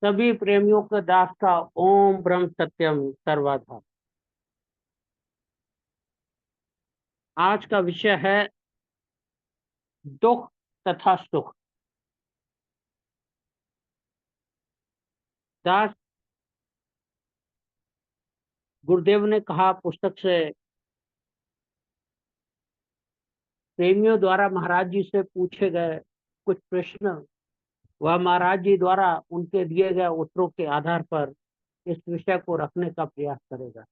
सभी प्रेमियों के दास का ओम ब्रह्म सत्यम सर्वधा। आज का विषय है दुख तथा सुख। दास गुरुदेव ने कहा पुस्तक से, प्रेमियों द्वारा महाराज जी से पूछे गए कुछ प्रश्न, वह महाराज जी द्वारा उनके दिए गए उत्तरों के आधार पर इस विषय को रखने का प्रयास करेगा।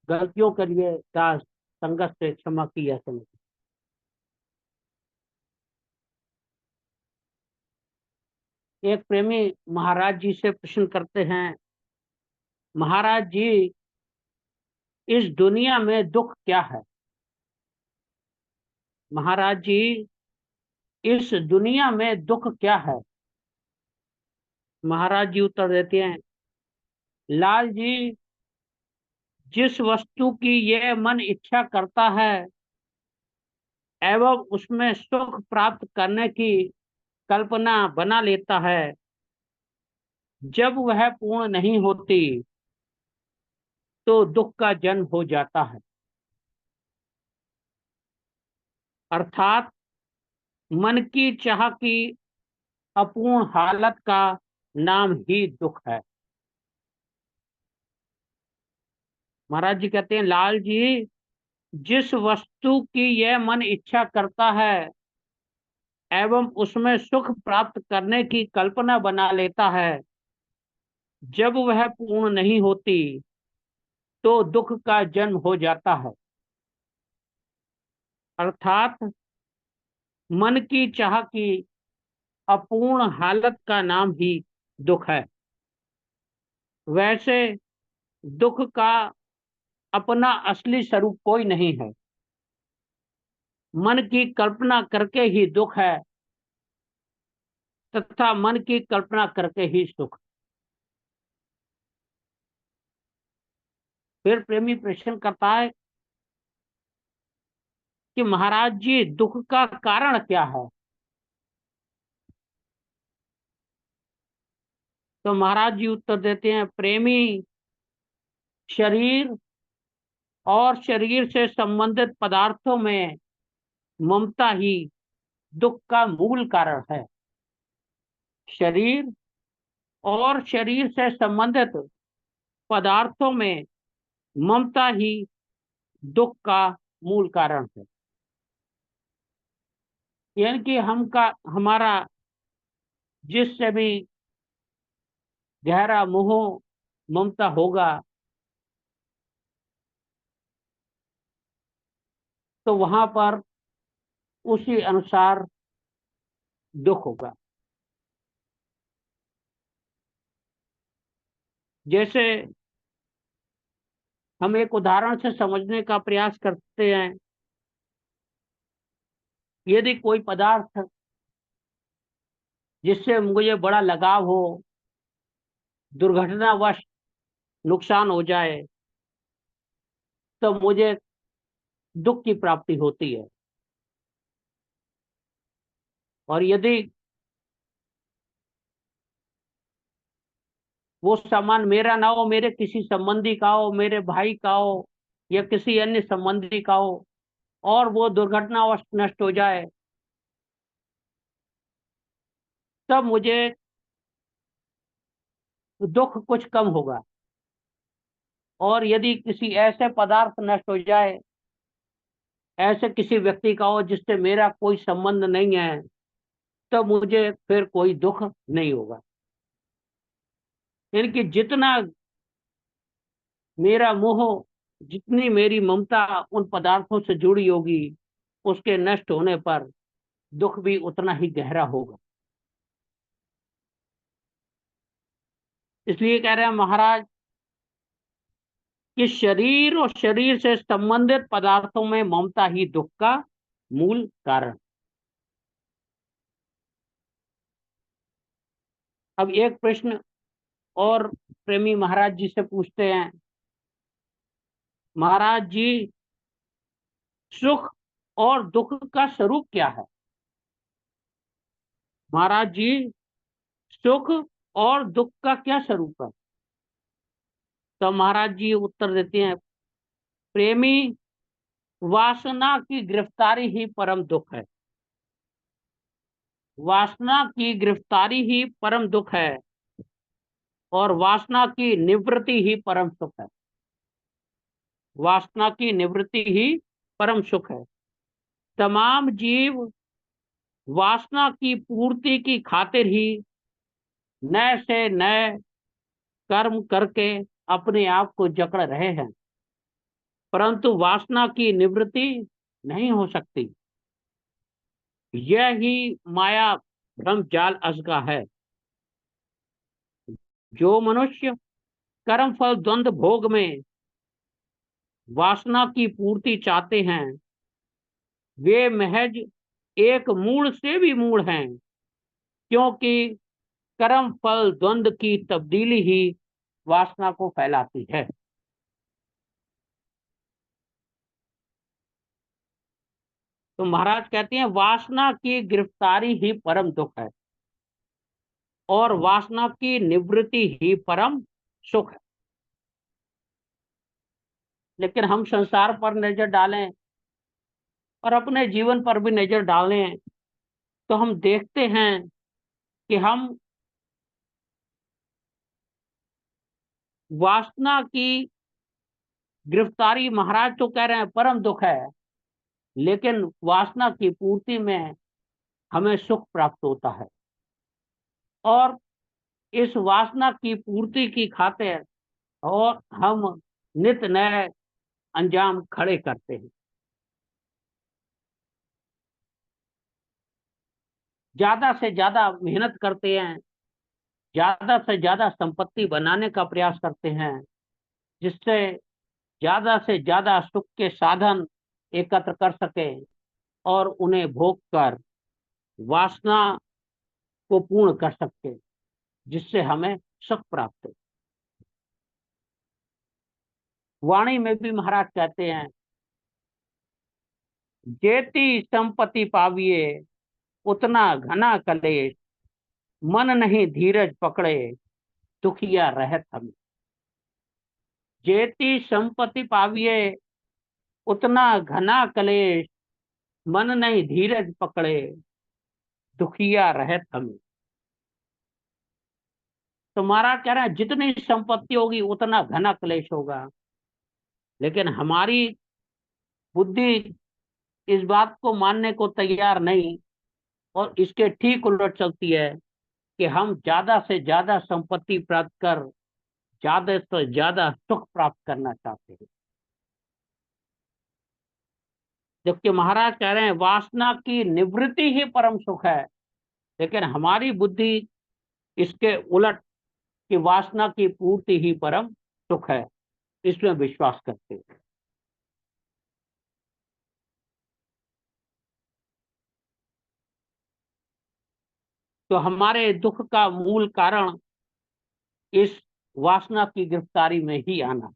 गलतियों के लिए दास संगत से क्षमा की यह समझ। एक प्रेमी महाराज जी से प्रश्न करते हैं, महाराज जी, इस दुनिया में दुख क्या है? महाराज जी, इस दुनिया में दुख क्या है? महाराज जी उत्तर देते हैं, लाल जी, जिस वस्तु की यह मन इच्छा करता है एवं उसमें सुख प्राप्त करने की कल्पना बना लेता है, जब वह पूर्ण नहीं होती तो दुख का जन्म हो जाता है। अर्थात मन की चाह की अपूर्ण हालत का नाम ही दुख है। महाराज जी कहते हैं, लाल जी, जिस वस्तु की यह मन इच्छा करता है एवं उसमें सुख प्राप्त करने की कल्पना बना लेता है, जब वह पूर्ण नहीं होती तो दुख का जन्म हो जाता है। अर्थात मन की चाह की अपूर्ण हालत का नाम ही दुख है। वैसे दुख का अपना असली स्वरूप कोई नहीं है। मन की कल्पना करके ही दुख है तथा मन की कल्पना करके ही सुख। फिर प्रेमी प्रश्न करता है कि महाराज जी, दुख का कारण क्या है? तो महाराज जी उत्तर देते हैं, प्रेमी, शरीर और शरीर से संबंधित पदार्थों में ममता ही दुख का मूल कारण है। शरीर और शरीर से संबंधित पदार्थों में ममता ही दुख का मूल कारण है। यानी कि हमारा जिससे भी गहरा मोह ममता होगा तो वहां पर उसी अनुसार दुख होगा। जैसे हम एक उदाहरण से समझने का प्रयास करते हैं, यदि कोई पदार्थ जिससे मुझे बड़ा लगाव हो, दुर्घटनावश नुकसान हो जाए तो मुझे दुख की प्राप्ति होती है। और यदि वो सामान मेरा ना हो, मेरे किसी संबंधी का हो, मेरे भाई का हो या किसी अन्य संबंधी का हो, और वो दुर्घटनावश नष्ट हो जाए, तब मुझे दुख कुछ कम होगा। और यदि किसी ऐसे पदार्थ नष्ट हो जाए, ऐसे किसी व्यक्ति का हो जिससे मेरा कोई संबंध नहीं है, तो मुझे फिर कोई दुख नहीं होगा। यानी कि जितना मेरा मोह, जितनी मेरी ममता उन पदार्थों से जुड़ी होगी, उसके नष्ट होने पर दुख भी उतना ही गहरा होगा। इसलिए कह रहे हैं महाराज कि शरीर और शरीर से संबंधित पदार्थों में ममता ही दुख का मूल कारण। अब एक प्रश्न और प्रेमी महाराज जी से पूछते हैं, महाराज जी, सुख और दुख का स्वरूप क्या है? महाराज जी, सुख और दुख का क्या स्वरूप है? तो महाराज जी उत्तर देते हैं, प्रेमी, वासना की गिरफ्तारी ही परम दुख है। वासना की गिरफ्तारी ही परम दुख है और वासना की निवृत्ति ही परम सुख है। वासना की निवृत्ति ही परम सुख है। तमाम जीव वासना की पूर्ति की खातिर ही नए से नए कर्म करके अपने आप को जकड़ रहे हैं, परंतु वासना की निवृत्ति नहीं हो सकती। यह ही माया भ्रम जाल अजगा है। जो मनुष्य कर्म फल द्वंद्व भोग में वासना की पूर्ति चाहते हैं, वे महज एक मूल से भी मूल हैं, क्योंकि कर्म फल द्वंद्व की तब्दीली ही वासना को फैलाती है। तो महाराज कहते हैं, वासना की गिरफ्तारी ही परम दुख है और वासना की निवृत्ति ही परम सुख है। लेकिन हम संसार पर नजर डालें और अपने जीवन पर भी नजर डालें तो हम देखते हैं कि हम वासना की गिरफ्तारी, महाराज तो कह रहे हैं परम दुख है, लेकिन वासना की पूर्ति में हमें सुख प्राप्त होता है। और इस वासना की पूर्ति की खातिर और हम नित नए अंजाम खड़े करते हैं। ज्यादा से ज्यादा मेहनत करते हैं, ज्यादा से ज्यादा संपत्ति बनाने का प्रयास करते हैं, जिससे ज्यादा से ज्यादा सुख के साधन एकत्र कर सके और उन्हें भोग कर वासना को पूर्ण कर सकते, जिससे हमें सुख प्राप्त हो। वाणी में भी महाराज कहते हैं, जेती संपत्ति पाविए उतना घना कलेश, मन नहीं धीरज पकड़े दुखिया रहत हमें। जेती संपत्ति पाविए उतना घना कलेश, मन नहीं धीरज पकड़े दुखिया रहत हमें। तो महाराज कह रहे हैं, जितनी संपत्ति होगी उतना घना क्लेश होगा, लेकिन हमारी बुद्धि इस बात को मानने को तैयार नहीं और इसके ठीक उलट चलती है कि हम ज्यादा से ज्यादा संपत्ति प्राप्त कर ज्यादा से ज्यादा सुख प्राप्त करना चाहते हैं। जबकि महाराज कह रहे हैं, वासना की निवृत्ति ही परम सुख है, लेकिन हमारी बुद्धि इसके उलट कि वासना की पूर्ति ही परम सुख है, इसमें विश्वास करते हैं। तो हमारे दुख का मूल कारण इस वासना की गिरफ्तारी में ही आना।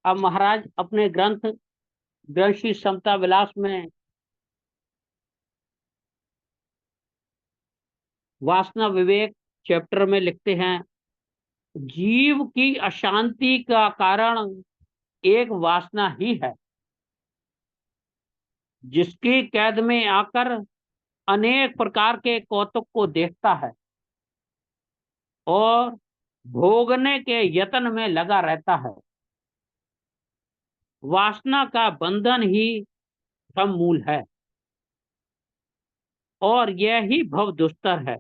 अब महाराज अपने ग्रंथ ग्रंथि समता विलास में वासना विवेक चैप्टर में लिखते हैं, जीव की अशांति का कारण एक वासना ही है, जिसकी कैद में आकर अनेक प्रकार के कौतुक को देखता है और भोगने के यत्न में लगा रहता है। वासना का बंधन ही भ्रम मूल है और यह ही भव दुस्तर है।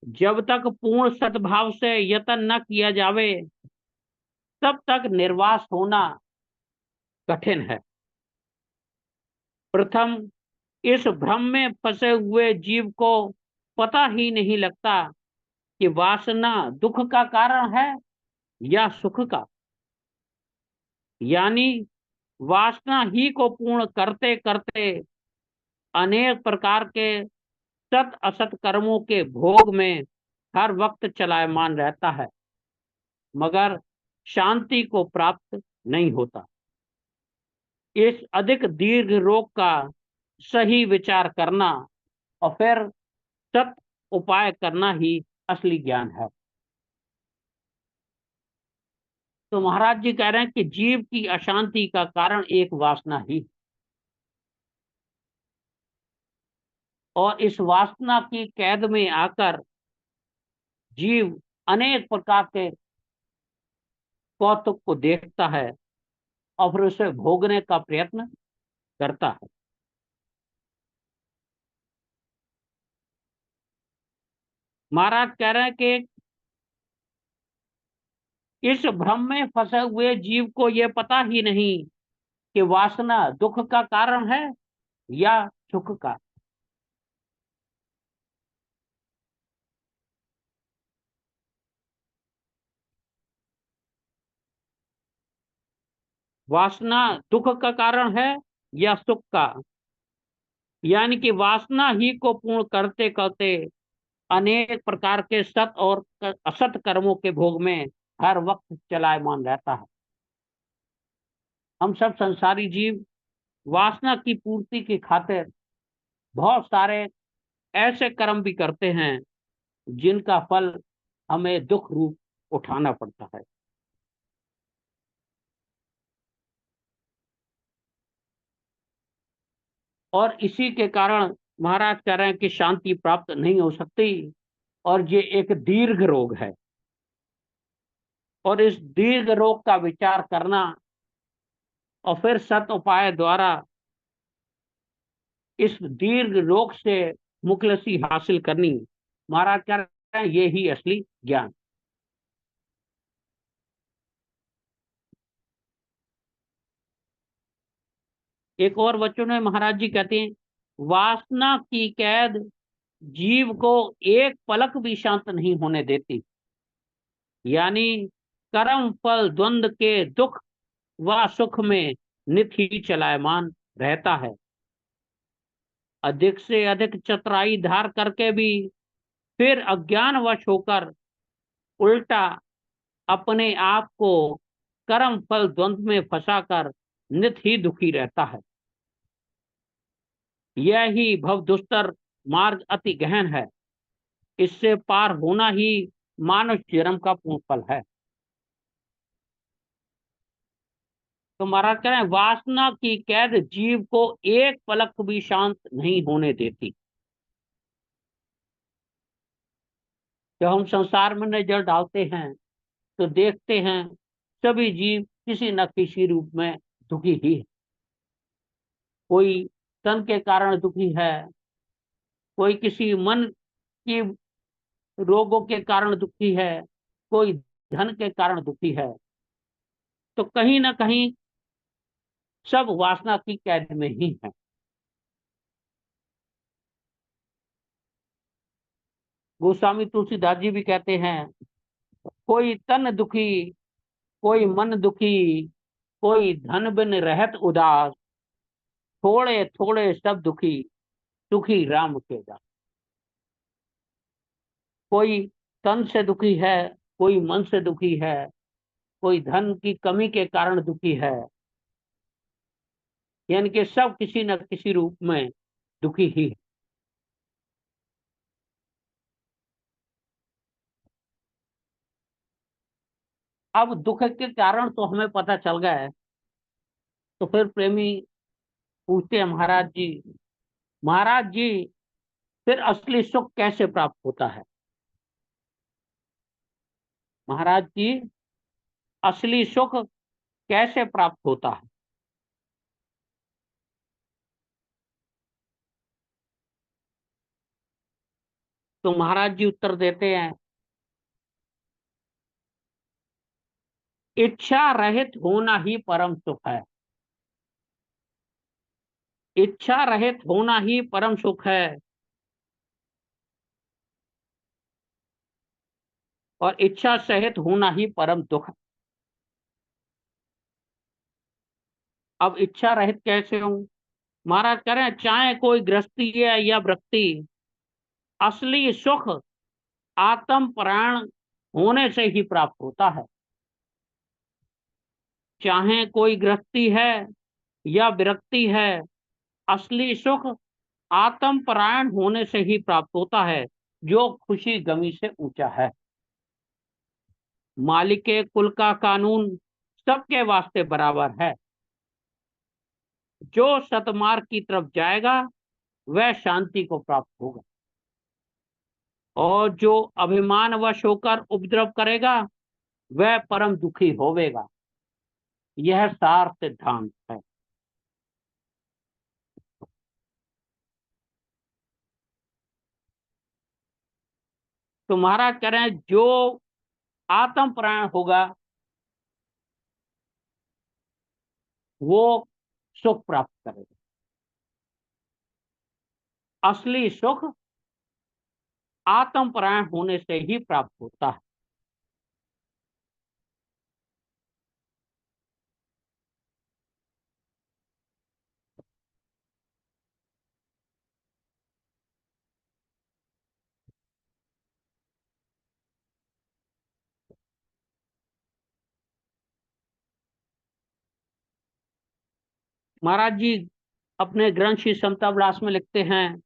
जब तक पूर्ण सद्भाव से यत्न न किया जावे, तब तक निर्वास होना कठिन है। प्रथम, इस भ्रम में फंसे हुए जीव को पता ही नहीं लगता कि वासना दुख का कारण है या सुख का। यानी वासना ही को पूर्ण करते करते अनेक प्रकार के सत असत कर्मों के भोग में हर वक्त चलायमान रहता है, मगर शांति को प्राप्त नहीं होता। इस अधिक दीर्घ रोग का सही विचार करना और फिर सत उपाय करना ही असली ज्ञान है। तो महाराज जी कह रहे हैं कि जीव की अशांति का कारण एक वासना ही, और इस वासना की कैद में आकर जीव अनेक प्रकार के कौतुक को देखता है और फिर उसे भोगने का प्रयत्न करता है। महाराज कह रहे हैं कि इस भ्रम में फंसे हुए जीव को यह पता ही नहीं कि वासना दुख का कारण है या सुख का। वासना दुख का कारण है या सुख का, यानी कि वासना ही को पूर्ण करते करते अनेक प्रकार के सत और असत कर्मों के भोग में हर वक्त चलायमान रहता है। हम सब संसारी जीव वासना की पूर्ति की खातिर बहुत सारे ऐसे कर्म भी करते हैं जिनका फल हमें दुख रूप उठाना पड़ता है। और इसी के कारण महाराज कह रहे हैं कि शांति प्राप्त नहीं हो सकती, और ये एक दीर्घ रोग है। और इस दीर्घ रोग का विचार करना और फिर सत उपाय द्वारा इस दीर्घ रोग से मुखलसी हासिल करनी, महाराज कह रहे हैं ये ही असली ज्ञान। एक और वचन में महाराज जी कहते हैं, वासना की कैद जीव को एक पलक भी शांत नहीं होने देती, यानी कर्म फल द्वंद के दुख व सुख में नित ही चलायमान रहता है। अधिक से अधिक चतुराई धार करके भी फिर अज्ञानवश होकर उल्टा अपने आप को कर्म फल द्वंद में फंसाकर नित ही दुखी रहता है। यह ही भव दुस्तर मार्ग अति गहन है, इससे पार होना ही मानव जन्म का पूर्ण फल है। तो महाराज कह रहे हैं वासना की कैद जीव को एक पलक भी शांत नहीं होने देती। जब हम संसार में नजर डालते हैं तो देखते हैं सभी जीव किसी न किसी रूप में दुखी ही है। कोई तन के कारण दुखी है, कोई किसी मन की रोगों के कारण दुखी है, कोई धन के कारण दुखी है। तो कहीं ना कहीं सब वासना की कैद में ही है। गोस्वामी तुलसीदास जी भी कहते हैं, कोई तन दुखी, कोई मन दुखी, कोई धन बिन रहत उदास, थोड़े थोड़े सब दुखी, सुखी राम के दास। कोई तन से दुखी है, कोई मन से दुखी है, कोई धन की कमी के कारण दुखी है, यानी कि सब किसी न किसी रूप में दुखी ही है। अब दुख के कारण तो हमें पता चल गया है, तो फिर प्रेमी पूछते हैं महाराज जी, महाराज जी फिर असली सुख कैसे प्राप्त होता है? महाराज जी असली सुख कैसे प्राप्त होता है? तो महाराज जी उत्तर देते हैं, इच्छा रहित होना ही परम सुख है। इच्छा रहित होना ही परम सुख है, और इच्छा सहित होना ही परम दुख है। अब इच्छा रहित कैसे हूं? महाराज कह रहे हैं, चाहे कोई गृहस्थी है या वृत्ति, असली सुख आत्म प्राण होने से ही प्राप्त होता है। चाहे कोई गृहस्थी है या विरक्ति है। असली सुख आत्म परायण होने से ही प्राप्त होता है, जो खुशी गमी से ऊंचा है। मालिक के कुल का कानून सबके वास्ते बराबर है। जो सतमार्ग की तरफ जाएगा वह शांति को प्राप्त होगा, और जो अभिमानवश होकर उपद्रव करेगा वह परम दुखी होवेगा। यह सार सिद्धांत है। तो महाराज कह रहे हैं, जो आत्म परायण होगा वो सुख प्राप्त करेगा। असली सुख आत्म परायण होने से ही प्राप्त होता है। महाराज जी अपने ग्रंथ श्री समता विलास में लिखते हैं,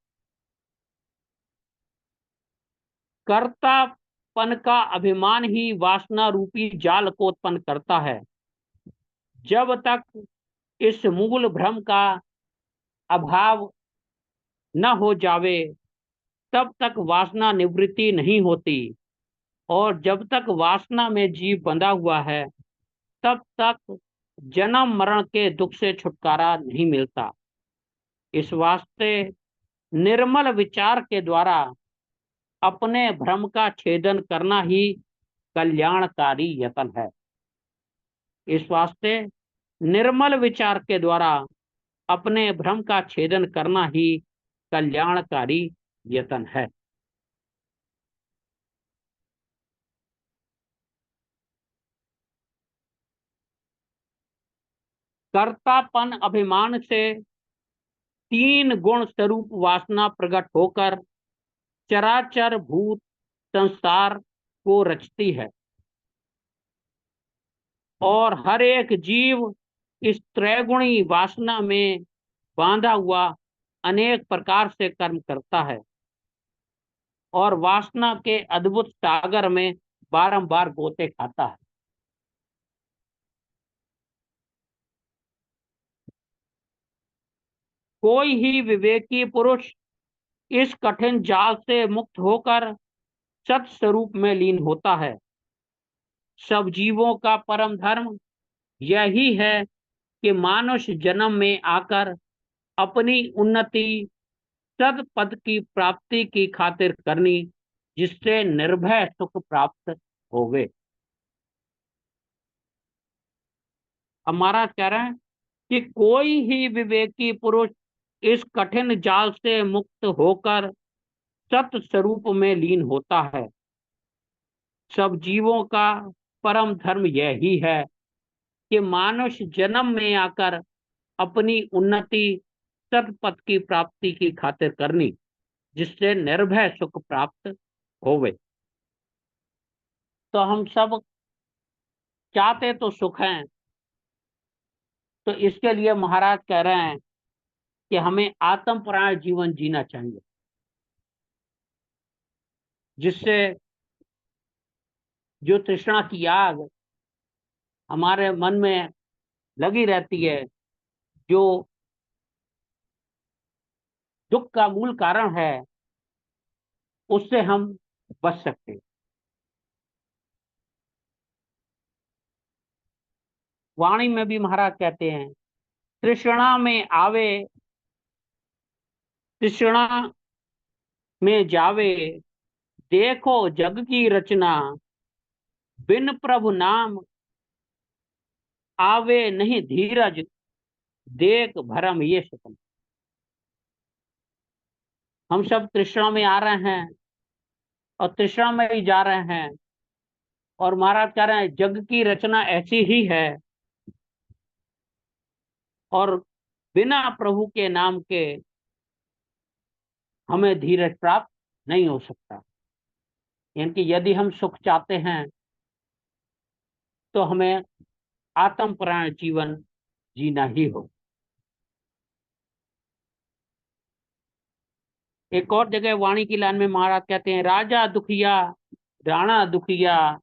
कर्तापन का अभिमान ही वासना रूपी जाल को उत्पन्न करता है। जब तक इस मूल भ्रम का अभाव न हो जावे तब तक वासना निवृत्ति नहीं होती, और जब तक वासना में जीव बंधा हुआ है तब तक जन्म मरण के दुख से छुटकारा नहीं मिलता। इस वास्ते निर्मल विचार के द्वारा अपने भ्रम का छेदन करना ही कल्याणकारी यत्न है। इस वास्ते निर्मल विचार के द्वारा अपने भ्रम का छेदन करना ही कल्याणकारी यत्न है। कर्तापन अभिमान से तीन गुण स्वरूप वासना प्रकट होकर चराचर भूत संसार को रचती है, और हर एक जीव इस त्रैगुणी वासना में बांधा हुआ अनेक प्रकार से कर्म करता है, और वासना के अद्भुत सागर में बारंबार गोते खाता है। कोई ही विवेकी पुरुष इस कठिन जाल से मुक्त होकर सत स्वरूप में लीन होता है। सब जीवों का परम धर्म यही है कि मानुष जन्म में आकर अपनी उन्नति सद पद की प्राप्ति की खातिर करनी, जिससे निर्भय सुख प्राप्त होवे। हमारा कह रहे हैं कि कोई ही विवेकी पुरुष इस कठिन जाल से मुक्त होकर सत स्वरूप में लीन होता है। सब जीवों का परम धर्म यही है कि मानुष जन्म में आकर अपनी उन्नति सतपथ की प्राप्ति की खातिर करनी, जिससे निर्भय सुख प्राप्त होवे। तो हम सब चाहते तो सुख हैं, तो इसके लिए महाराज कह रहे हैं कि हमें आत्मपरायण जीवन जीना चाहिए, जिससे जो तृष्णा की आग हमारे मन में लगी रहती है, जो दुख का मूल कारण है, उससे हम बच सकते हैं। वाणी में भी महाराज कहते हैं, तृष्णा में आवे तृष्णा में जावे, देखो जग की रचना, बिन प्रभु नाम आवे नहीं धीरज, देख भरम ये सपन। हम सब तृष्णा में आ रहे हैं और तृष्णा में ही जा रहे हैं, और महाराज कह रहे हैं जग की रचना ऐसी ही है, और बिना प्रभु के नाम के हमें धीरज प्राप्त नहीं हो सकता। यानी कि यदि हम सुख चाहते हैं तो हमें आत्मपरायण जीवन जीना ही हो। एक और जगह वाणी की लाइन में महाराज कहते हैं, राजा दुखिया राणा दुखिया,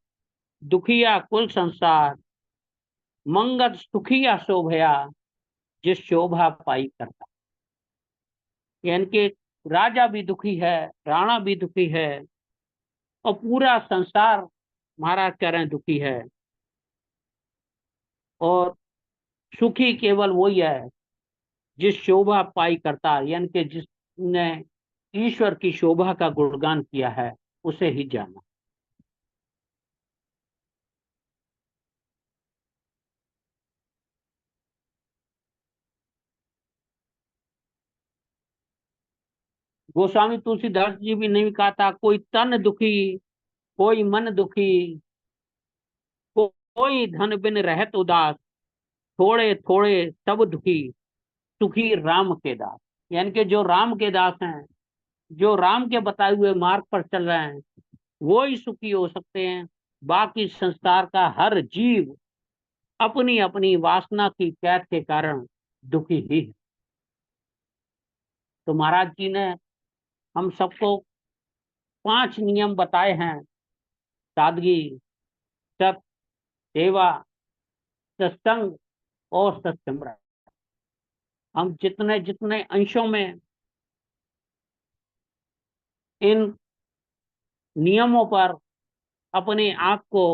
दुखिया कुल संसार, मंगत सुखिया शोभया, जिस शोभा पाई करता। यानी कि राजा भी दुखी है, राणा भी दुखी है, और पूरा संसार महाराज कह रहे हैं दुखी है, और सुखी केवल वही है जिस शोभा पाई करता, यानी कि जिसने ईश्वर की शोभा का गुणगान किया है उसे ही जाना। गोस्वामी तुलसीदास जी भी नहीं कहा था, कोई तन दुखी, कोई मन दुखी, कोई धन बिन रहत उदास, थोड़े थोड़े सब दुखी, सुखी राम के दास। यानी कि जो राम के दास हैं, जो राम के बताए हुए मार्ग पर चल रहे हैं, वो ही सुखी हो सकते हैं। बाकी संसार का हर जीव अपनी अपनी वासना की कैद के कारण दुखी ही है। तो महाराज जी ने हम सबको 5 नियम बताए हैं, सादगी, सत, सेवा, सत्संग और सत्संग। हम जितने जितने अंशों में इन नियमों पर अपनी आंख को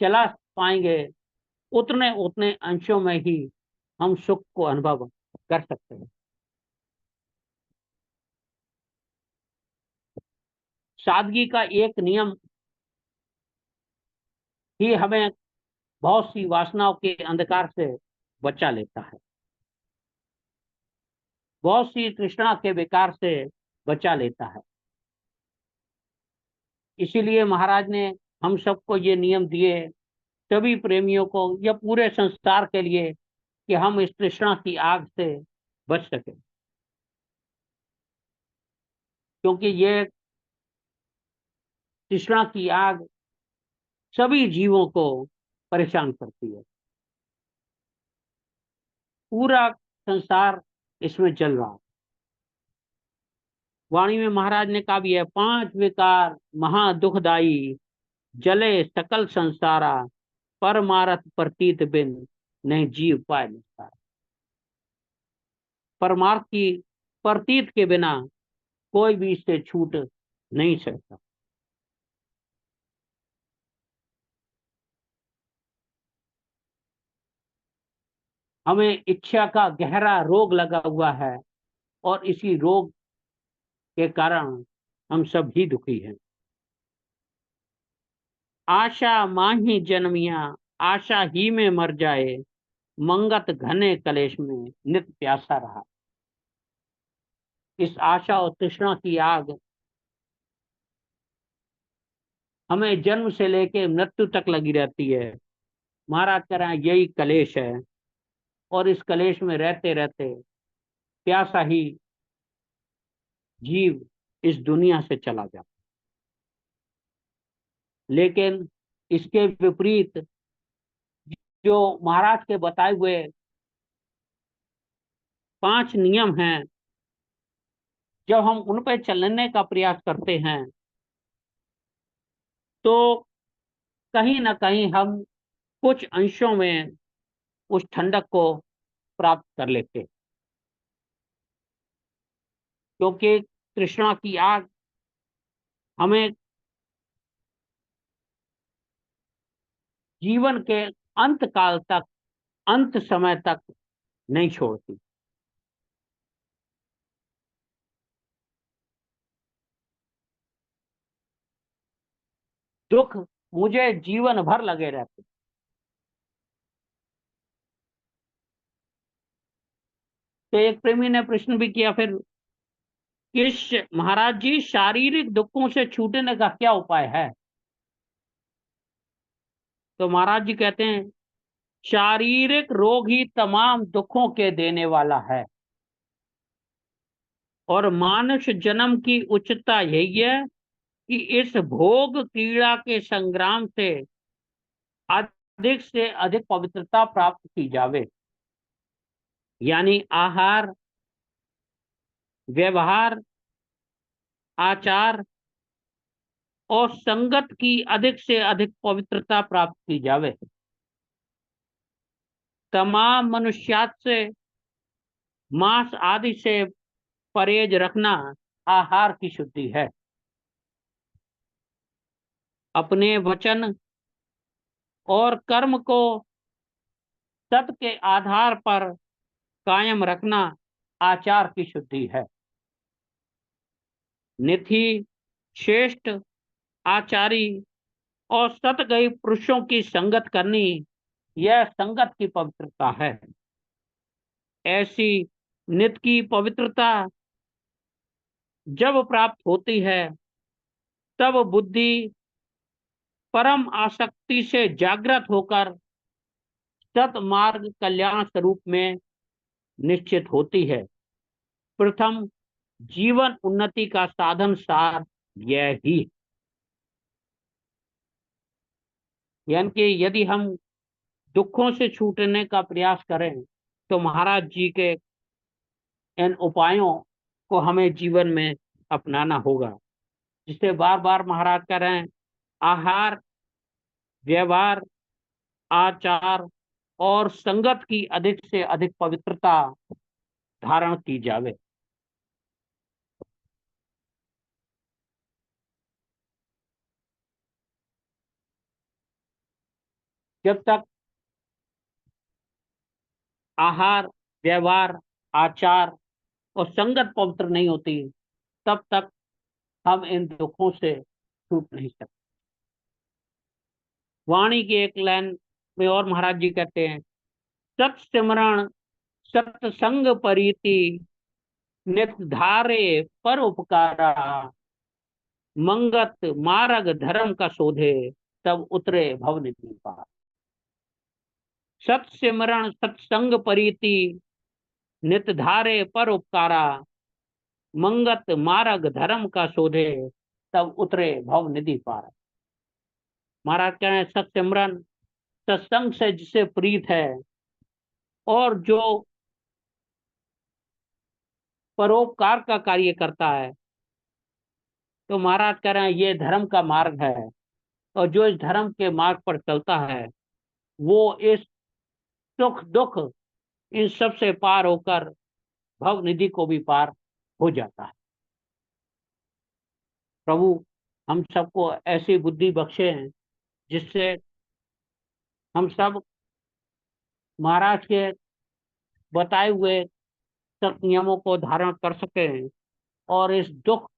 चला पाएंगे, उतने उतने अंशों में ही हम सुख को अनुभव कर सकते हैं। सादगी का एक नियम ही हमें बहुत सी वासनाओं के अंधकार से बचा लेता है, बहुत सी तृष्णा के विकार से बचा लेता है। इसीलिए महाराज ने हम सबको ये नियम दिए, सभी प्रेमियों को या पूरे संसार के लिए, कि हम इस तृष्णा की आग से बच सके, क्योंकि ये तृष्णा की आग सभी जीवों को परेशान करती है। पूरा संसार इसमें जल रहा है। वाणी में महाराज ने कहा भी है, 5 विकार महा दुखदाई, जले सकल संसारा, परमारथ प्रतीत बिन नहीं जीव पाए निस्तारा। परमार्थ की प्रतीत के बिना कोई भी इससे छूट नहीं सकता। हमें इच्छा का गहरा रोग लगा हुआ है, और इसी रोग के कारण हम सब ही दुखी हैं। आशा माही जन्मिया, आशा ही में मर जाए, मंगत घने कलेश में नित प्यासा रहा। इस आशा और तृष्णा की आग हमें जन्म से लेके मृत्यु तक लगी रहती है। महाराज कह रहे हैं यही कलेश है, और इस कलेश में रहते रहते प्यासा ही जीव इस दुनिया से चला जाता। लेकिन इसके विपरीत जो महाराज के बताए हुए 5 नियम हैं, जब हम उन पर चलने का प्रयास करते हैं, तो कहीं ना कहीं हम कुछ अंशों में उस ठंडक को प्राप्त कर लेते हैं। क्योंकि तृष्णा की आग हमें जीवन के अंत काल तक, अंत समय तक नहीं छोड़ती। दुख मुझे जीवन भर लगे रहते। तो एक प्रेमी ने प्रश्न भी किया फिर, इस महाराज जी, शारीरिक दुखों से छूटने का क्या उपाय है? तो महाराज जी कहते हैं, शारीरिक रोग ही तमाम दुखों के देने वाला है, और मानुष जन्म की उच्चता यही है कि इस भोग क्रीड़ा के संग्राम से अधिक पवित्रता प्राप्त की जावे। यानी आहार, व्यवहार आचार और संगत की अधिक से अधिक पवित्रता प्राप्त की जावे। तमाम मनुष्यात से मांस आदि से परहेज रखना आहार की शुद्धि है। अपने वचन और कर्म को सत्य के आधार पर कायम रखना आचार की शुद्धि है। निथि श्रेष्ठ आचारी और सतगई पुरुषों की संगत करनी, यह संगत की पवित्रता है। ऐसी नित्य की पवित्रता जब प्राप्त होती है तब बुद्धि परम आसक्ति से जागृत होकर सतमार्ग कल्याण स्वरूप में निश्चित होती है। प्रथम जीवन उन्नति का साधन सार यह ही, यानी कि यदि हम दुखों से छूटने का प्रयास करें तो महाराज जी के इन उपायों को हमें जीवन में अपनाना होगा। जिसे बार बार महाराज कह रहे हैं, आहार, व्यवहार, आचार और संगत की अधिक से अधिक पवित्रता धारण की जावे। जब तक आहार, व्यवहार, आचार और संगत पवित्र नहीं होती, तब तक हम इन दुखों से छूट नहीं सकते। वाणी की एक लाइन में और महाराज जी कहते हैं, सत्सिमरण सत्संग परीति नित धारे पर उपकारा, मंगत मार्ग धर्म का शोधे तब उतरे भव निधि पार। सत्सिमरण सत्संग परीति नित धारे पर उपकारा, मंगत मार्ग धर्म का शोधे तब उतरे भव निधि पार। महाराज कह रहे हैं, सत्सिमरन सत्संग से जिसे प्रीत है और जो परोपकार का कार्य करता है, तो महाराज कह रहे हैं ये धर्म का मार्ग है। और जो इस धर्म के मार्ग पर चलता है वो इस सुख दुख इन सब से पार होकर भव निधि को भी पार हो जाता है। प्रभु हम सबको ऐसी बुद्धि बख्शे हैं जिससे हम सब महाराज के बताए हुए सब नियमों को धारण कर सके और इस दुख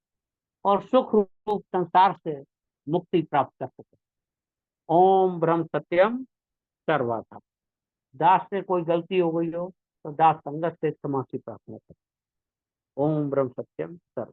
और सुख रूप संसार से मुक्ति प्राप्त कर सके। ओम ब्रह्म सत्यम सर्वथा। दास से कोई गलती हो गई हो तो दास संगत से क्षमा की प्रार्थना करें। ओम ब्रह्म सत्यम सर्व।